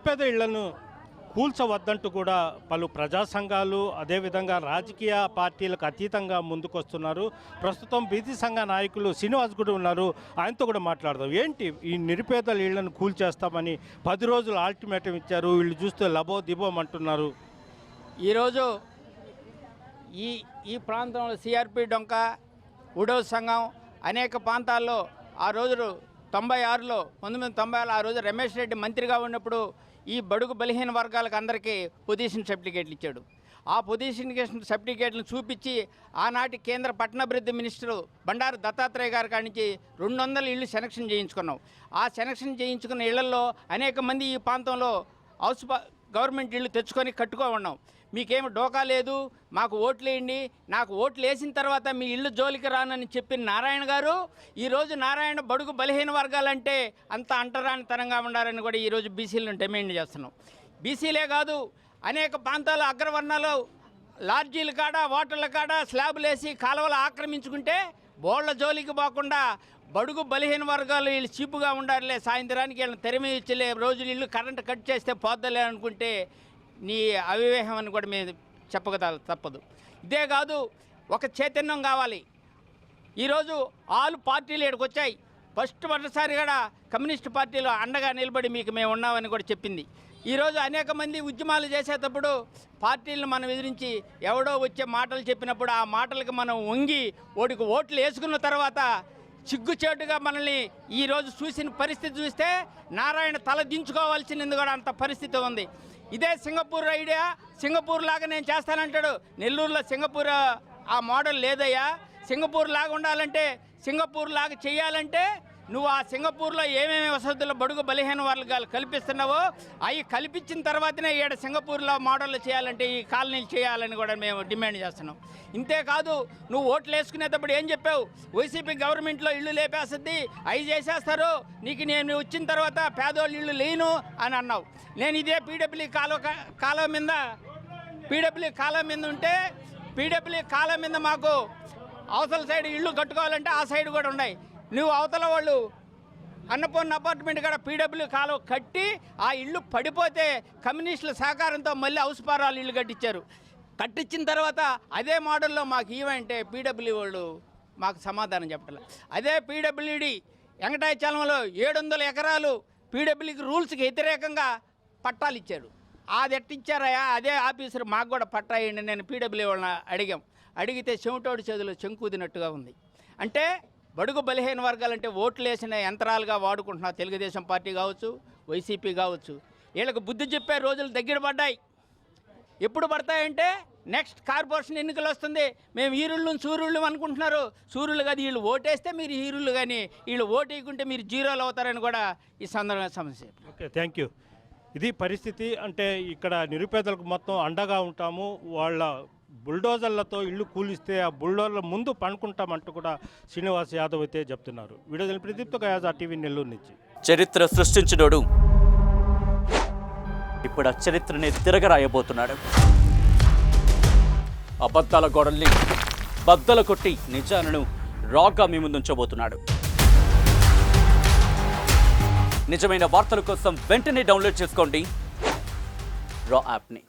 నిరుపేద ఇళ్లను కూల్చవద్దంటూ కూడా పలు ప్రజా సంఘాలు అదేవిధంగా రాజకీయ పార్టీలకు అతీతంగా ముందుకొస్తున్నారు. ప్రస్తుతం బీసీ సంఘ నాయకులు శ్రీనివాస్ కూడా ఉన్నారు, ఆయనతో కూడా మాట్లాడదాం. ఏంటి ఈ నిరుపేదల ఇళ్లను కూల్చేస్తామని 10 రోజులు అల్టిమేటం ఇచ్చారు, వీళ్ళు చూస్తే లబో దిబోం అంటున్నారు. ఈరోజు ఈ ప్రాంతంలో సిఆర్పి డొంక ఉడో సంఘం అనేక ప్రాంతాల్లో ఆ రోజు 1996 ఆ రోజు రమేష్ రెడ్డి మంత్రిగా ఉన్నప్పుడు ఈ బడుగు బలహీన వర్గాలకు అందరికీ పొజిషన్ సర్టిఫికేట్లు ఇచ్చాడు. ఆ పొజిషన్ సర్టిఫికేట్లను చూపించి ఆనాటి కేంద్ర పట్టణాభివృద్ధి మినిస్టరు బండారు దత్తాత్రేయ గారి కాడి నుంచి 200 ఇళ్ళు సెలక్షన్ చేయించుకున్నాం. ఆ సెలక్షన్ చేయించుకున్న ఇళ్లలో అనేక మంది ఈ ప్రాంతంలో గవర్నమెంట్ ఇళ్ళు తెచ్చుకొని కట్టుకో ఉన్నాం. మీకేమి డోకా లేదు, మాకు ఓట్లు వేయండి, నాకు ఓట్లు వేసిన తర్వాత మీ ఇళ్ళు జోలికి రానని చెప్పిన నారాయణ గారు ఈరోజు నారాయణ బడుగు బలహీన వర్గాలంటే అంత అంటరానితనంగా ఉండాలని కూడా ఈరోజు బీసీలను డిమాండ్ చేస్తున్నాం. బీసీలే కాదు, అనేక ప్రాంతాలు అగ్రవర్ణాలు లాడ్జీల కాడ హోటళ్ళ కాడ స్లాబులు వేసి కాలువలు ఆక్రమించుకుంటే బోళ్ల జోలికి పోకుండా బడుగు బలహీన వర్గాలు వీళ్ళు చీపుగా ఉండాలిలే, సాయంత్రానికి వీళ్ళని తెరమి ఇచ్చలే, రోజులు ఇల్లు కరెంటు కట్ చేస్తే పోద్దలే అనుకుంటే నీ అవివేహం అని కూడా మేము చెప్పక తప్పదు. ఇదే కాదు, ఒక చైతన్యం కావాలి. ఈరోజు ఆల్ పార్టీలు ఇక్కడికి వచ్చాయి. మొదటిసారి కూడా కమ్యూనిస్ట్ పార్టీలో అండగా నిలబడి మీకు మేము ఉన్నామని కూడా చెప్పింది. ఈరోజు అనేక మంది ఉద్యమాలు చేసేటప్పుడు పార్టీలను మనం ఎదిరించి ఎవడో వచ్చే మాటలు చెప్పినప్పుడు ఆ మాటలకు మనం వంగి ఓడికి ఓట్లు వేసుకున్న తర్వాత సిగ్గుచేటుగా మనల్ని ఈరోజు చూసిన పరిస్థితి చూస్తే నారాయణ తల దించుకోవాల్సింది కూడా అంత పరిస్థితి ఉంది. ఇదే సింగపూర్ ఐడియా, సింగపూర్ లాగా నేను చేస్తానంటాడు. నెల్లూరులో సింగపూర్ ఆ మోడల్ లేదయ్యా. సింగపూర్ లాగా ఉండాలంటే, సింగపూర్ లాగా చేయాలంటే నువ్వు ఆ సింగపూర్లో ఏమేమి వసతులు బడుగు బలహీన వర్గాలు కల్పిస్తున్నావో అవి కల్పించిన తర్వాతనే ఈడ సింగపూర్లో మోడళ్ళు చేయాలంటే ఈ కాలనీలు చేయాలని కూడా మేము డిమాండ్ చేస్తున్నాం. ఇంతేకాదు, నువ్వు ఓట్లు వేసుకునేటప్పుడు ఏం చెప్పావు? వైసీపీ గవర్నమెంట్లో ఇళ్ళు లేపేస్తుంది, అవి చేసేస్తారు, నీకు నేను వచ్చిన తర్వాత పేదోళ్ళు ఇళ్ళు లేను అని అన్నావు. నేను ఇదే పీడబ్ల్యూ కాలం మీద ఉంటే పీడబ్ల్యూ కాలం మీద మాకు అవతల సైడ్ ఇళ్ళు కట్టుకోవాలంటే ఆ సైడ్ కూడా ఉన్నాయి. నువ్వు అవతల వాళ్ళు అన్నపూర్ణ అపార్ట్మెంట్ కూడా పీడబ్ల్యూ కాలువ కట్టి ఆ ఇళ్ళు పడిపోతే కమ్యూనిస్టుల సహకారంతో మళ్ళీ హౌస్పారాలు ఇళ్ళు కట్టించిన తర్వాత అదే మోడల్లో మాకు ఇవంటే పీడబ్ల్యూ వాళ్ళు మాకు సమాధానం చెప్పాలి. అదే పీడబ్ల్యూడి వెంకటాచలంలో 700 ఎకరాలు పీడబ్ల్యూకి రూల్స్కి వ్యతిరేకంగా పట్టాలు ఇచ్చాడు. అది ఎట్టిచ్చారయా? అదే ఆఫీసర్ మాకు కూడా పట్టా ఇవ్వండి నేను పీడబ్ల్యూ వాళ్ళని అడిగితే చెవిటోడి చేతిలో చెంకుదినట్టుగా ఉంది. అంటే బడుగు బలహీన వర్గాలంటే ఓట్లు వేసిన యంత్రాలుగా వాడుకుంటున్నా తెలుగుదేశం పార్టీ కావచ్చు, వైసీపీ కావచ్చు. వీళ్ళకు బుద్ధి చెప్పే రోజులు దగ్గర పడ్డాయి. ఎప్పుడు పడతాయంటే నెక్స్ట్ కార్పొరేషన్ ఎన్నికలు వస్తుంది. మేము హీరుళ్ళు సూర్యుళ్ళు అనుకుంటున్నారు. సూర్యులు కాదు, వీళ్ళు ఓటేస్తే మీరు హీరుళ్ళు, కానీ వీళ్ళు ఓటు వేయకుంటే మీరు జీరోలు అవుతారని కూడా ఈ సందర్భంగా సమస్య. Okay, thank you. ఇది పరిస్థితి. అంటే ఇక్కడ నిరుపేదలకు మొత్తం అండగా ఉంటాము, వాళ్ళ బుల్డోజర్లతో ఇల్లు కూలిస్తే ఆ బుల్డోజర్ల ముందు పనుకుంటామంటూ కూడా శ్రీనివాస్ యాదవ్ అయితే చెప్తున్నారు. వీడియో ప్రదీప్తో గయాజా టీవీ నెల్లూరు నుంచి. చరిత్ర సృష్టించినోడు ఇప్పుడు ఆ చరిత్రని తిరగరాయబోతున్నాడు. అబద్ధాల గోడల్ని బద్దలు కొట్టి నిజాలను రాగా మీ ముందుంచబోతున్నాడు. నిజమైన వార్తల కోసం వెంటనే డౌన్లోడ్ చేసుకోండి రా యాప్ని.